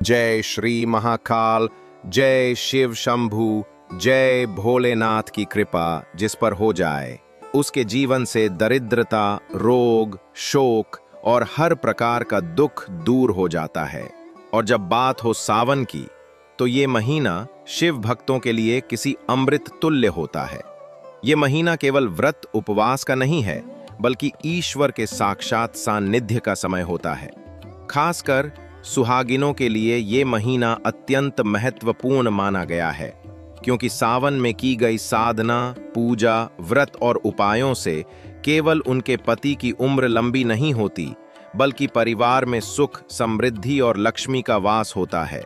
जय श्री महाकाल, जय शिव शंभू, जय भोलेनाथ की कृपा जिस पर हो जाए, उसके जीवन से दरिद्रता, रोग, शोक और हर प्रकार का दुख दूर हो जाता है। और जब बात हो सावन की, तो ये महीना शिव भक्तों के लिए किसी अमृत तुल्य होता है। ये महीना केवल व्रत उपवास का नहीं है, बल्कि ईश्वर के साक्षात सानिध्य का समय होता है। खासकर सुहागिनों के लिए ये महीना अत्यंत महत्वपूर्ण माना गया है, क्योंकि सावन में की गई साधना, पूजा, व्रत और उपायों से केवल उनके पति की उम्र लंबी नहीं होती, बल्कि परिवार में सुख, समृद्धि और लक्ष्मी का वास होता है।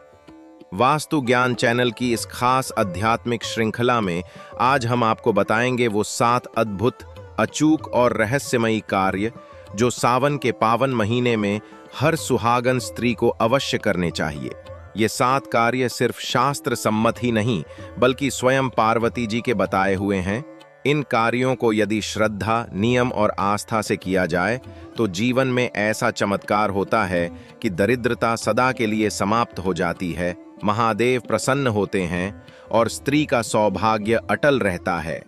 वास्तु ज्ञान चैनल की इस खास आध्यात्मिक श्रृंखला में आज हम आपको बताएंगे वो 7 अद्भुत, अचूक और रहस्यमयी कार्य जो सावन के पावन महीने में हर सुहागन स्त्री को अवश्य करने चाहिए। ये 7 कार्य सिर्फ शास्त्र सम्मत ही नहीं, बल्कि स्वयं पार्वती जी के बताए हुए हैं। इन कार्यों को यदि श्रद्धा, नियम और आस्था से किया जाए तो जीवन में ऐसा चमत्कार होता है कि दरिद्रता सदा के लिए समाप्त हो जाती है, महादेव प्रसन्न होते हैं और स्त्री का सौभाग्य अटल रहता है।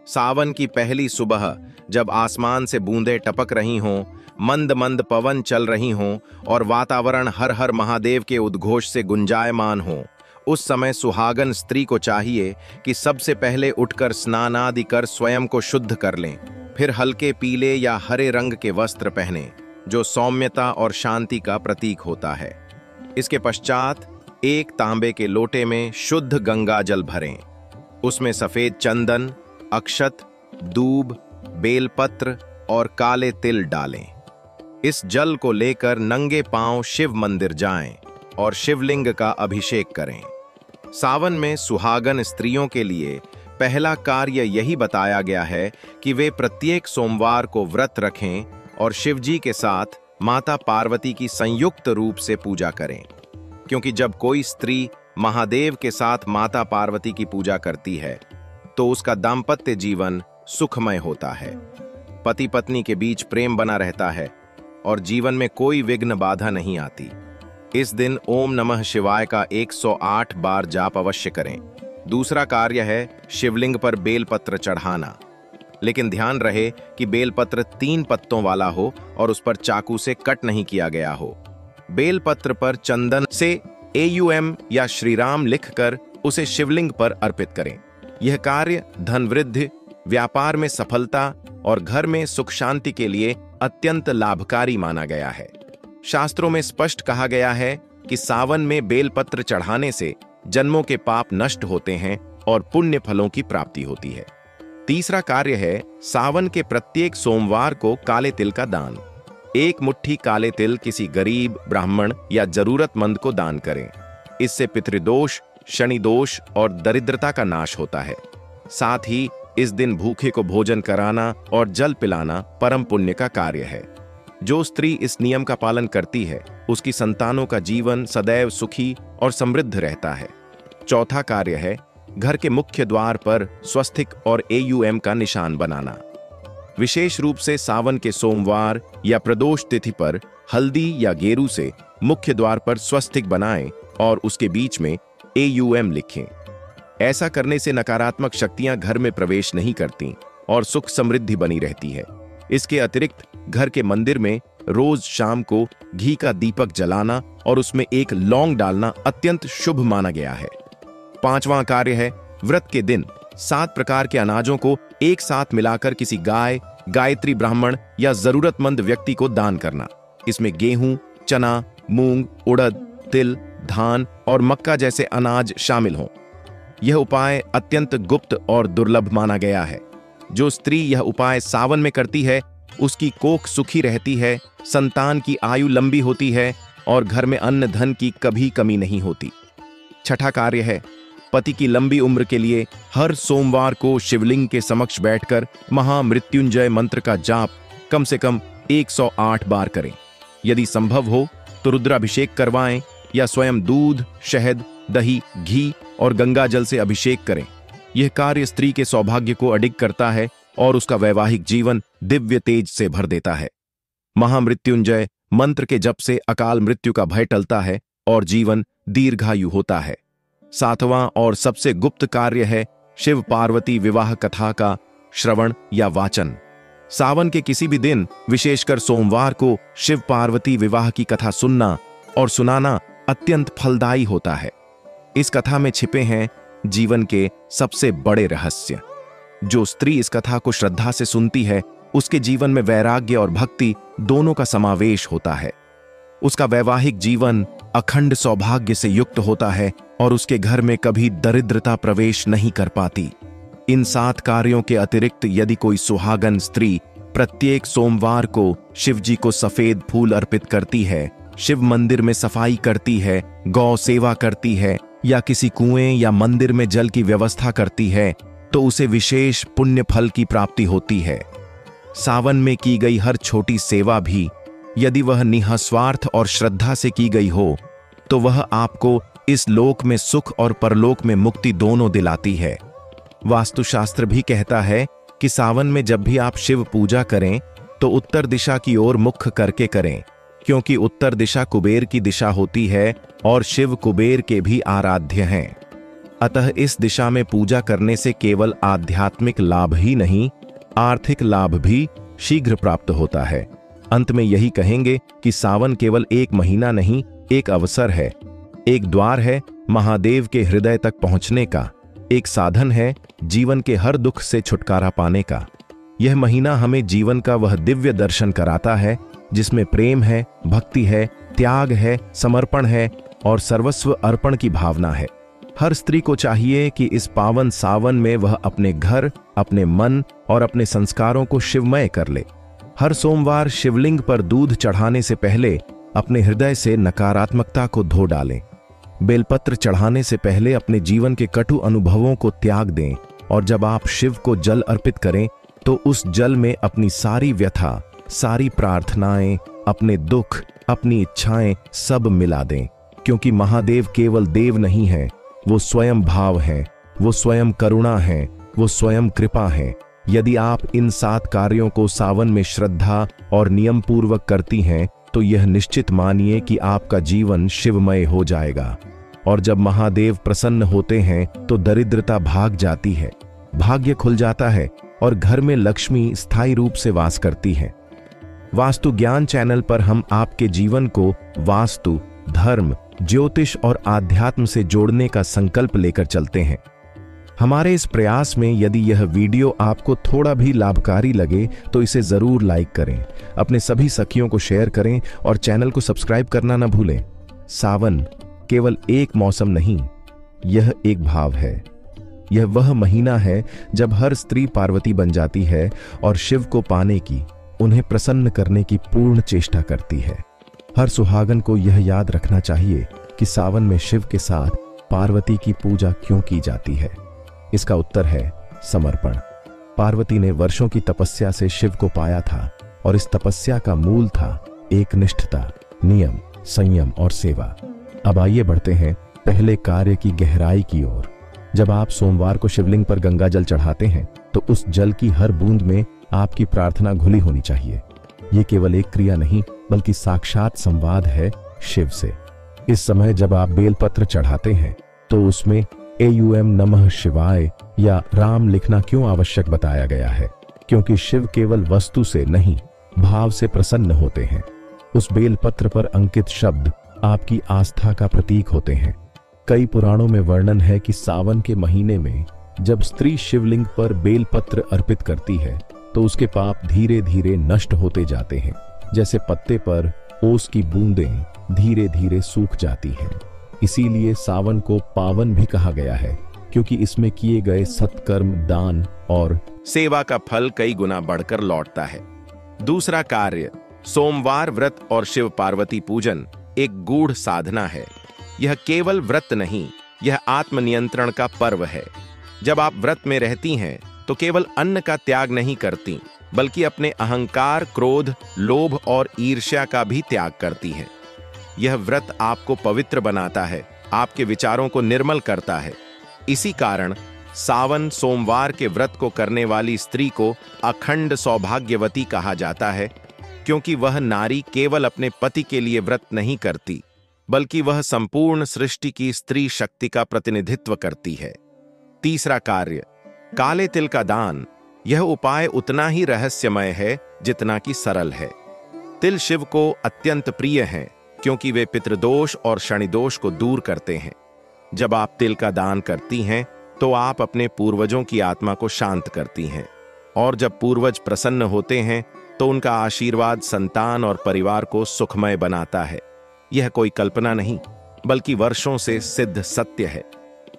सावन की पहली सुबह जब आसमान से बूंदें टपक रही हों, मंद मंद पवन चल रही हों और वातावरण हर हर महादेव के उद्घोष से गुंजायमान हो, उस समय सुहागन स्त्री को चाहिए कि सबसे पहले उठकर स्नान आदि कर स्वयं को शुद्ध कर लें। फिर हल्के पीले या हरे रंग के वस्त्र पहने, जो सौम्यता और शांति का प्रतीक होता है। इसके पश्चात एक तांबे के लोटे में शुद्ध गंगा जल भरें। उसमें सफेद चंदन, अक्षत, दूब, बेलपत्र और काले तिल डालें। इस जल को लेकर नंगे पांव शिव मंदिर जाएं और शिवलिंग का अभिषेक करें। सावन में सुहागन स्त्रियों के लिए पहला कार्य यही बताया गया है कि वे प्रत्येक सोमवार को व्रत रखें और शिवजी के साथ माता पार्वती की संयुक्त रूप से पूजा करें, क्योंकि जब कोई स्त्री महादेव के साथ माता पार्वती की पूजा करती है तो उसका दाम्पत्य जीवन सुखमय होता है, पति पत्नी के बीच प्रेम बना रहता है और जीवन में कोई विघ्न बाधा नहीं आती। इस दिन ओम नमः शिवाय का 108 बार जाप अवश्य करें। दूसरा कार्य है शिवलिंग पर बेलपत्र चढ़ाना, लेकिन ध्यान रहे कि बेलपत्र 3 पत्तों वाला हो और उस पर चाकू से कट नहीं किया गया हो। बेलपत्र पर चंदन से AUM या श्रीराम लिखकर उसे शिवलिंग पर अर्पित करें। यह कार्य धन वृद्धि, व्यापार में सफलता और घर में सुख शांति के लिए अत्यंत लाभकारी माना गया है। शास्त्रों में स्पष्ट कहा गया है कि सावन में बेलपत्र चढ़ाने से जन्मों के पाप नष्ट होते हैं और पुण्य फलों की प्राप्ति होती है। तीसरा कार्य है सावन के प्रत्येक सोमवार को काले तिल का दान। 1 मुट्ठी काले तिल किसी गरीब, ब्राह्मण या जरूरतमंद को दान करें। इससे पितृदोष, शनि दोष और दरिद्रता का नाश होता है। साथ ही इस दिन भूखे को भोजन कराना और जल पिलाना परम पुण्य का कार्य है। जो स्त्री इस नियम का पालन करती है, उसकी संतानों का जीवन सदैव सुखी और समृद्ध रहता है। चौथा कार्य है घर के मुख्य द्वार पर स्वस्तिक और AUM का निशान बनाना। विशेष रूप से सावन के सोमवार या प्रदोष तिथि पर हल्दी या गेरू से मुख्य द्वार पर स्वस्तिक बनाएं और उसके बीच में AUM लिखें। ऐसा करने से नकारात्मक शक्तियां घर में प्रवेश नहीं करती और सुख समृद्धि बनी रहती है। इसके अतिरिक्त घर के मंदिर में रोज शाम को घी का दीपक जलाना और उसमें एक लौंग डालना अत्यंत शुभ माना गया है। 5वां कार्य है व्रत के दिन 7 प्रकार के अनाजों को एक साथ मिलाकर किसी गाय, गायत्री ब्राह्मण या जरूरतमंद व्यक्ति को दान करना। इसमें गेहूं, चना, मूंग, उड़द, तिल, धान और मक्का जैसे अनाज शामिल हों। यह उपाय अत्यंत गुप्त और दुर्लभ माना गया है। जो स्त्री यह उपाय सावन में करती है, उसकी कोख सुखी रहती है, संतान की आयु लंबी होती है और घर में अन्न धन की कभी कमी नहीं होती। 6ठा कार्य है पति की लंबी उम्र के लिए हर सोमवार को शिवलिंग के समक्ष बैठकर महामृत्युंजय मंत्र का जाप कम से कम 108 बार करें। यदि संभव हो तो रुद्राभिषेक करवाएं या स्वयं दूध, शहद, दही, घी और गंगा जल से अभिषेक करें। यह कार्य स्त्री के सौभाग्य को अडिग करता है और उसका वैवाहिक जीवन दिव्य तेज से भर देता है। महामृत्युंजय मंत्र के जप से अकाल मृत्यु का भय टलता है और जीवन दीर्घायु होता है। 7वां और सबसे गुप्त कार्य है शिव पार्वती विवाह कथा का श्रवण या वाचन। सावन के किसी भी दिन, विशेषकर सोमवार को, शिव पार्वती विवाह की कथा सुनना और सुनाना अत्यंत फलदायी होता है। इस कथा में छिपे हैं जीवन के सबसे बड़े रहस्य। जो स्त्री इस कथा को श्रद्धा से सुनती है, उसके जीवन में वैराग्य और भक्ति दोनों का समावेश होता है। उसका वैवाहिक जीवन अखंड सौभाग्य से युक्त होता है और उसके घर में कभी दरिद्रता प्रवेश नहीं कर पाती। इन 7 कार्यों के अतिरिक्त यदि कोई सुहागन स्त्री प्रत्येक सोमवार को शिव जी को सफेद फूल अर्पित करती है, शिव मंदिर में सफाई करती है, गौ सेवा करती है या किसी कुएं या मंदिर में जल की व्यवस्था करती है, तो उसे विशेष पुण्य फल की प्राप्ति होती है। सावन में की गई हर छोटी सेवा भी यदि वह निःस्वार्थ और श्रद्धा से की गई हो, तो वह आपको इस लोक में सुख और परलोक में मुक्ति दोनों दिलाती है। वास्तुशास्त्र भी कहता है कि सावन में जब भी आप शिव पूजा करें तो उत्तर दिशा की ओर मुख करके करें, क्योंकि उत्तर दिशा कुबेर की दिशा होती है और शिव कुबेर के भी आराध्य हैं। अतः इस दिशा में पूजा करने से केवल आध्यात्मिक लाभ ही नहीं, आर्थिक लाभ भी शीघ्र प्राप्त होता है। अंत में यही कहेंगे कि सावन केवल एक महीना नहीं, एक अवसर है, एक द्वार है महादेव के हृदय तक पहुंचने का, एक साधन है जीवन के हर दुख से छुटकारा पाने का। यह महीना हमें जीवन का वह दिव्य दर्शन कराता है जिसमें प्रेम है, भक्ति है, त्याग है, समर्पण है और सर्वस्व अर्पण की भावना है। हर स्त्री को चाहिए कि इस पावन सावन में वह अपने घर, अपने मन और अपने संस्कारों को शिवमय कर ले। हर सोमवार शिवलिंग पर दूध चढ़ाने से पहले अपने हृदय से नकारात्मकता को धो डालें। बेलपत्र चढ़ाने से पहले अपने जीवन के कटु अनुभवों को त्याग दें और जब आप शिव को जल अर्पित करें तो उस जल में अपनी सारी व्यथा, सारी प्रार्थनाएं, अपने दुख, अपनी इच्छाएं सब मिला दें, क्योंकि महादेव केवल देव नहीं है, वो स्वयं भाव है, वो स्वयं करुणा है, वो स्वयं कृपा है। यदि आप इन 7 कार्यों को सावन में श्रद्धा और नियम पूर्वक करती हैं तो यह निश्चित मानिए कि आपका जीवन शिवमय हो जाएगा। और जब महादेव प्रसन्न होते हैं तो दरिद्रता भाग जाती है, भाग्य खुल जाता है और घर में लक्ष्मी स्थायी रूप से वास करती है। वास्तु ज्ञान चैनल पर हम आपके जीवन को वास्तु, धर्म, ज्योतिष और आध्यात्म से जोड़ने का संकल्प लेकर चलते हैं। हमारे इस प्रयास में यदि यह वीडियो आपको थोड़ा भी लाभकारी लगे तो इसे जरूर लाइक करें, अपने सभी सखियों को शेयर करें और चैनल को सब्सक्राइब करना न भूलें। सावन केवल एक मौसम नहीं, यह एक भाव है। यह वह महीना है जब हर स्त्री पार्वती बन जाती है और शिव को पाने की, उन्हें प्रसन्न करने की पूर्ण चेष्टा करती है। हर सुहागन को यह याद रखना चाहिए कि सावन में शिव के साथ पार्वती की पूजा क्यों की जाती है। इसका उत्तर है समर्पण। पार्वती ने वर्षों की तपस्या से शिव को पाया था और इस तपस्या का मूल था एकनिष्ठता, नियम, संयम और सेवा। अब आइए बढ़ते हैं पहले कार्य की गहराई की ओर। जब आप सोमवार को शिवलिंग पर गंगा जल चढ़ाते हैं तो उस जल की हर बूंद में आपकी प्रार्थना घुली होनी चाहिए। ये केवल एक क्रिया नहीं बल्कि साक्षात संवाद है शिव से। इस समय जब आप बेलपत्र चढ़ाते हैं तो उसमें एयूएम नमः शिवाय या राम लिखना क्यों आवश्यक बताया गया है? क्योंकि शिव केवल वस्तु से नहीं, भाव से प्रसन्न होते हैं। उस बेलपत्र पर अंकित शब्द आपकी आस्था का प्रतीक होते हैं। कई पुराणों में वर्णन है कि सावन के महीने में जब स्त्री शिवलिंग पर बेलपत्र अर्पित करती है तो उसके पाप धीरे धीरे नष्ट होते जाते हैं, जैसे पत्ते पर ओस की बूंदें धीरे धीरे सूख जाती हैं। इसीलिए सावन को पावन भी कहा गया है, क्योंकि इसमें किए गए सत्कर्म, दान और सेवा का फल कई गुना बढ़कर लौटता है। दूसरा कार्य, सोमवार व्रत और शिव पार्वती पूजन एक गूढ़ साधना है। यह केवल व्रत नहीं, यह आत्मनियंत्रण का पर्व है। जब आप व्रत में रहती हैं तो केवल अन्न का त्याग नहीं करती, बल्कि अपने अहंकार, क्रोध, लोभ और ईर्ष्या का भी त्याग करती हैं। यह व्रत आपको पवित्र बनाता है, आपके विचारों को निर्मल करता है। इसी कारण सावन सोमवार के व्रत को करने वाली स्त्री को अखंड सौभाग्यवती कहा जाता है, क्योंकि वह नारी केवल अपने पति के लिए व्रत नहीं करती, बल्कि वह संपूर्ण सृष्टि की स्त्री शक्ति का प्रतिनिधित्व करती है। तीसरा कार्य, काले तिल का दान। यह उपाय उतना ही रहस्यमय है जितना कि सरल है। तिल शिव को अत्यंत प्रिय हैं क्योंकि वे पितृदोष और शनिदोष को दूर करते हैं। जब आप तिल का दान करती हैं तो आप अपने पूर्वजों की आत्मा को शांत करती हैं, और जब पूर्वज प्रसन्न होते हैं तो उनका आशीर्वाद संतान और परिवार को सुखमय बनाता है। यह कोई कल्पना नहीं बल्कि वर्षों से सिद्ध सत्य है।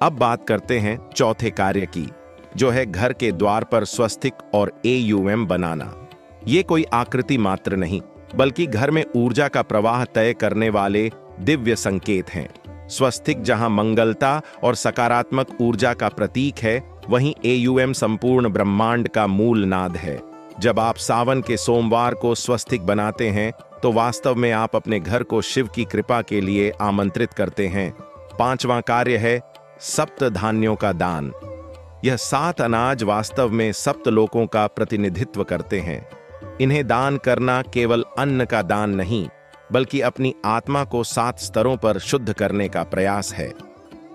अब बात करते हैं चौथे कार्य की, जो है घर के द्वार पर स्वस्तिक और AUM बनाना। ये कोई आकृति मात्र नहीं बल्कि घर में ऊर्जा का प्रवाह तय करने वाले दिव्य संकेत हैं। स्वस्तिक जहां मंगलता और सकारात्मक ऊर्जा का प्रतीक है, वहीं AUM संपूर्ण ब्रह्मांड का मूल नाद है। जब आप सावन के सोमवार को स्वस्तिक बनाते हैं तो वास्तव में आप अपने घर को शिव की कृपा के लिए आमंत्रित करते हैं। पांचवां कार्य है सप्त धान्यों का दान। यह 7 अनाज वास्तव में सप्त लोकों का प्रतिनिधित्व करते हैं। इन्हें दान करना केवल अन्न का दान नहीं बल्कि अपनी आत्मा को 7 स्तरों पर शुद्ध करने का प्रयास है।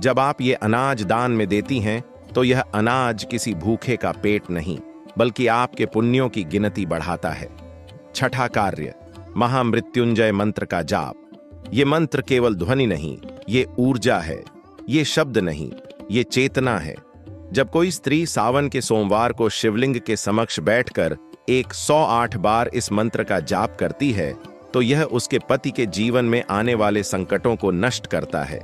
जब आप ये अनाज दान में देती हैं तो यह अनाज किसी भूखे का पेट नहीं बल्कि आपके पुण्यों की गिनती बढ़ाता है। छठा कार्य, महामृत्युंजय मंत्र का जाप। ये मंत्र केवल ध्वनि नहीं, ये ऊर्जा है। ये शब्द नहीं, ये चेतना है। जब कोई स्त्री सावन के सोमवार को शिवलिंग के समक्ष बैठकर 108 बार इस मंत्र का जाप करती है तो यह उसके पति के जीवन में आने वाले संकटों को नष्ट करता है।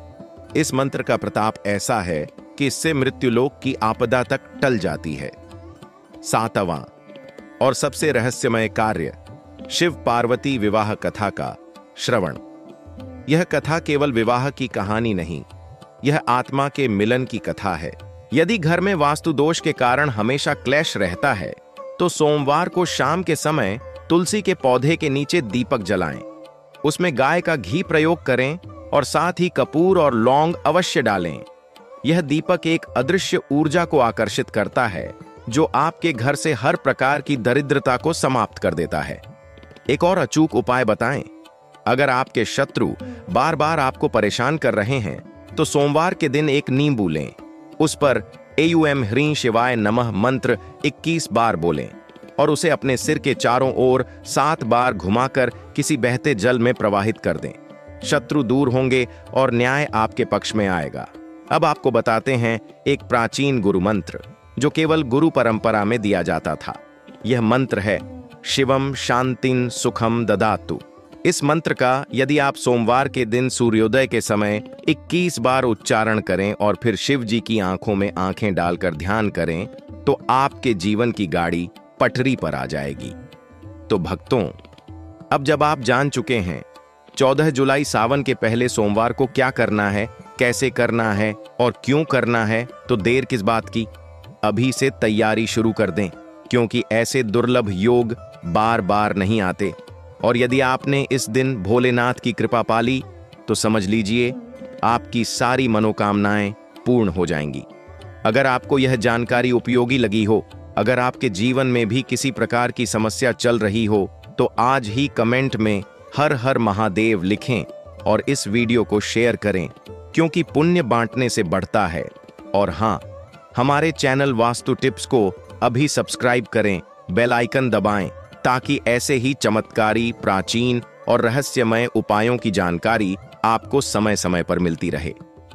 इस मंत्र का प्रताप ऐसा है कि इससे मृत्युलोक की आपदा तक टल जाती है। सातवां और सबसे रहस्यमय कार्य, शिव पार्वती विवाह कथा का श्रवण। यह कथा केवल विवाह की कहानी नहीं, यह आत्मा के मिलन की कथा है। यदि घर में वास्तु दोष के कारण हमेशा क्लेश रहता है तो सोमवार को शाम के समय तुलसी के पौधे के नीचे दीपक जलाएं। उसमें गाय का घी प्रयोग करें और साथ ही कपूर और लौंग अवश्य डालें। यह दीपक एक अदृश्य ऊर्जा को आकर्षित करता है जो आपके घर से हर प्रकार की दरिद्रता को समाप्त कर देता है। एक और अचूक उपाय बताएं। अगर आपके शत्रु बार बार आपको परेशान कर रहे हैं तो सोमवार के दिन एक नींबू लें, उस पर AUM ह्रीं शिवाय नमः मंत्र 21 बार बोलें और उसे अपने सिर के चारों ओर 7 बार घुमाकर किसी बहते जल में प्रवाहित कर दें। शत्रु दूर होंगे और न्याय आपके पक्ष में आएगा। अब आपको बताते हैं एक प्राचीन गुरु मंत्र जो केवल गुरु परंपरा में दिया जाता था। यह मंत्र है शिवम शांतिं सुखम ददातु। इस मंत्र का यदि आप सोमवार के दिन सूर्योदय के समय 21 बार उच्चारण करें और फिर शिव जी की आंखों में आंखें डालकर ध्यान करें तो आपके जीवन की गाड़ी पटरी पर आ जाएगी। तो भक्तों, अब जब आप जान चुके हैं 14 जुलाई सावन के पहले सोमवार को क्या करना है, कैसे करना है और क्यों करना है, तो देर किस बात की। अभी से तैयारी शुरू कर दें क्योंकि ऐसे दुर्लभ योग बार बार नहीं आते। और यदि आपने इस दिन भोलेनाथ की कृपा पाली तो समझ लीजिए आपकी सारी मनोकामनाएं पूर्ण हो जाएंगी। अगर आपको यह जानकारी उपयोगी लगी हो, अगर आपके जीवन में भी किसी प्रकार की समस्या चल रही हो तो आज ही कमेंट में हर हर महादेव लिखें और इस वीडियो को शेयर करें क्योंकि पुण्य बांटने से बढ़ता है। और हाँ, हमारे चैनल वास्तु टिप्स को अभी सब्सक्राइब करें, बेल आइकन दबाएं ताकि ऐसे ही चमत्कारी, प्राचीन और रहस्यमय उपायों की जानकारी आपको समय समय पर मिलती रहे।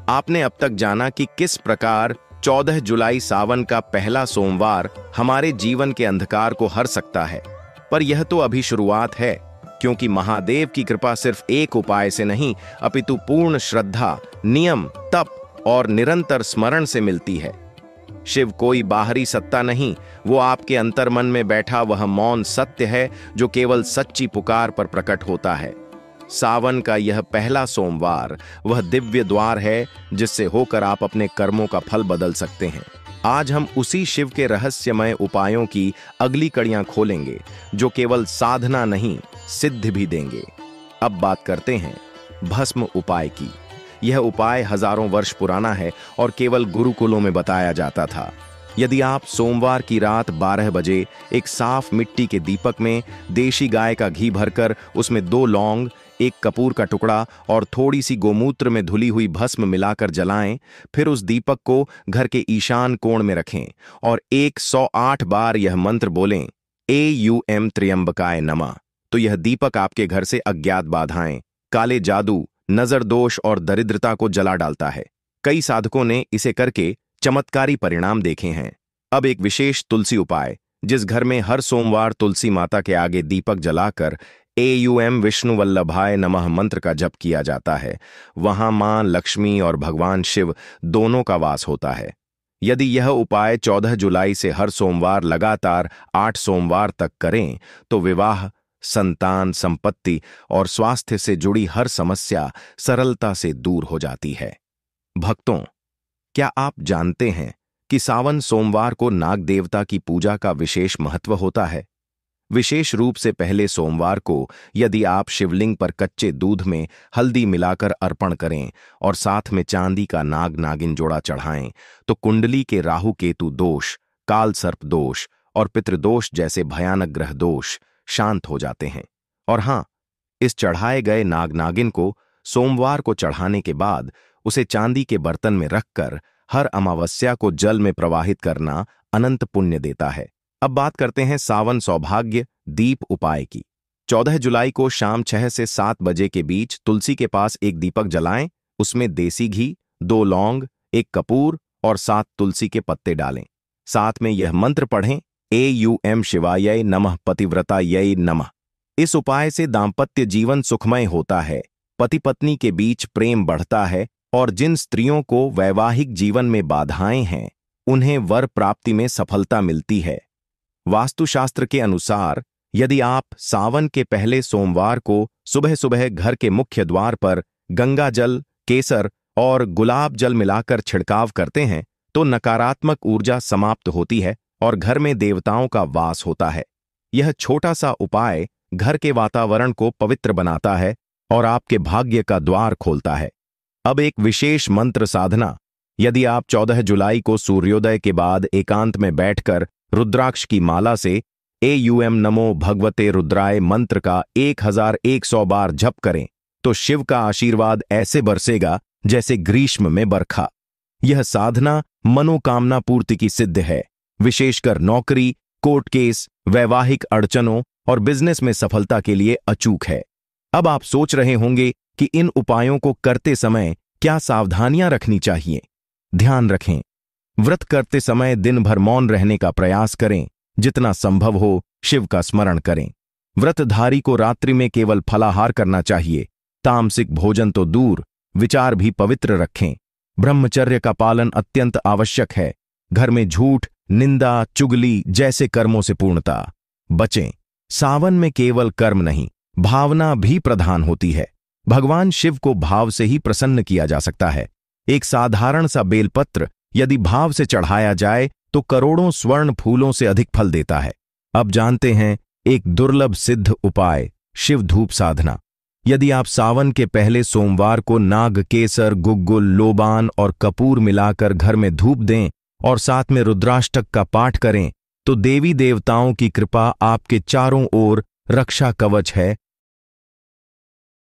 आपने अब तक जाना कि किस प्रकार 14 जुलाई सावन का पहला सोमवार हमारे जीवन के अंधकार को हर सकता है। पर यह तो अभी शुरुआत है क्योंकि महादेव की कृपा सिर्फ एक उपाय से नहीं अपितु पूर्ण श्रद्धा, नियम, तप और निरंतर स्मरण से मिलती है। शिव कोई बाहरी सत्ता नहीं, वो आपके अंतर्मन में बैठा वह मौन सत्य है जो केवल सच्ची पुकार पर प्रकट होता है। सावन का यह पहला सोमवार वह दिव्य द्वार है जिससे होकर आप अपने कर्मों का फल बदल सकते हैं। आज हम उसी शिव के रहस्यमय उपायों की अगली कड़ियां खोलेंगे जो केवल साधना नहीं, सिद्ध भी देंगे। अब बात करते हैं भस्म उपाय की। यह उपाय हजारों वर्ष पुराना है और केवल गुरुकुलों में बताया जाता था। यदि आप सोमवार की रात 12 बजे एक साफ मिट्टी के दीपक में देशी गाय का घी भरकर उसमें 2 लौंग, एक कपूर का टुकड़ा और थोड़ी सी गोमूत्र में धुली हुई भस्म मिलाकर जलाएं। फिर उस दीपक को घर के ईशान कोण में रखें और 108 बार यह मंत्र बोलें, AUM त्र्यंबकाय नमः। तो यह दीपक आपके घर से अज्ञात बाधाएं, काले जादू, नजर दोष और दरिद्रता को जला डालता है। कई साधकों ने इसे करके चमत्कारी परिणाम देखे हैं। अब एक विशेष तुलसी उपाय। जिस घर में हर सोमवार तुलसी माता के आगे दीपक जलाकर AUM विष्णु वल्लभाय नमः मंत्र का जप किया जाता है, वहां मां लक्ष्मी और भगवान शिव दोनों का वास होता है। यदि यह उपाय 14 जुलाई से हर सोमवार लगातार 8 सोमवार तक करें तो विवाह, संतान, संपत्ति और स्वास्थ्य से जुड़ी हर समस्या सरलता से दूर हो जाती है। भक्तों, क्या आप जानते हैं कि सावन सोमवार को नाग देवता की पूजा का विशेष महत्व होता है? विशेष रूप से पहले सोमवार को यदि आप शिवलिंग पर कच्चे दूध में हल्दी मिलाकर अर्पण करें और साथ में चांदी का नाग नागिन जोड़ा चढ़ाएं तो कुंडली के राहु केतु दोष, काल सर्प दोष और पितृदोष जैसे भयानक ग्रह दोष शांत हो जाते हैं। और हाँ, इस चढ़ाए गए नाग नागिन को सोमवार को चढ़ाने के बाद उसे चांदी के बर्तन में रखकर हर अमावस्या को जल में प्रवाहित करना अनंत पुण्य देता है। अब बात करते हैं सावन सौभाग्य दीप उपाय की। 14 जुलाई को शाम 6 से 7 बजे के बीच तुलसी के पास एक दीपक जलाएं, उसमें देसी घी, 2 लौंग, 1 कपूर और 7 तुलसी के पत्ते डालें। साथ में यह मंत्र पढ़ें, AUM शिवाय नमः पतिव्रतायै नमः। इस उपाय से दाम्पत्य जीवन सुखमय होता है, पति पत्नी के बीच प्रेम बढ़ता है और जिन स्त्रियों को वैवाहिक जीवन में बाधाएं हैं उन्हें वर प्राप्ति में सफलता मिलती है। वास्तुशास्त्र के अनुसार यदि आप सावन के पहले सोमवार को सुबह सुबह घर के मुख्य द्वार पर गंगा जल, केसर और गुलाब जल मिलाकर छिड़काव करते हैं तो नकारात्मक ऊर्जा समाप्त होती है और घर में देवताओं का वास होता है। यह छोटा सा उपाय घर के वातावरण को पवित्र बनाता है और आपके भाग्य का द्वार खोलता है। अब एक विशेष मंत्र साधना। यदि आप 14 जुलाई को सूर्योदय के बाद एकांत में बैठकर रुद्राक्ष की माला से AUM नमो भगवते रुद्राय मंत्र का 1100 बार जप करें तो शिव का आशीर्वाद ऐसे बरसेगा जैसे ग्रीष्म में बरखा। यह साधना मनोकामना पूर्ति की सिद्ध है, विशेषकर नौकरी, कोर्ट केस, वैवाहिक अड़चनों और बिजनेस में सफलता के लिए अचूक है। अब आप सोच रहे होंगे कि इन उपायों को करते समय क्या सावधानियां रखनी चाहिए। ध्यान रखें, व्रत करते समय दिन भर मौन रहने का प्रयास करें, जितना संभव हो शिव का स्मरण करें। व्रतधारी को रात्रि में केवल फलाहार करना चाहिए, तामसिक भोजन तो दूर, विचार भी पवित्र रखें। ब्रह्मचर्य का पालन अत्यंत आवश्यक है। घर में झूठ, निंदा, चुगली जैसे कर्मों से पूर्णता बचें। सावन में केवल कर्म नहीं, भावना भी प्रधान होती है। भगवान शिव को भाव से ही प्रसन्न किया जा सकता है। एक साधारण सा बेलपत्र यदि भाव से चढ़ाया जाए तो करोड़ों स्वर्ण फूलों से अधिक फल देता है। अब जानते हैं एक दुर्लभ सिद्ध उपाय, शिव धूप साधना। यदि आप सावन के पहले सोमवार को नाग केसर, गुग्गुल, लोबान और कपूर मिलाकर घर में धूप दें और साथ में रुद्राष्टक का पाठ करें तो देवी देवताओं की कृपा आपके चारों ओर रक्षा कवच है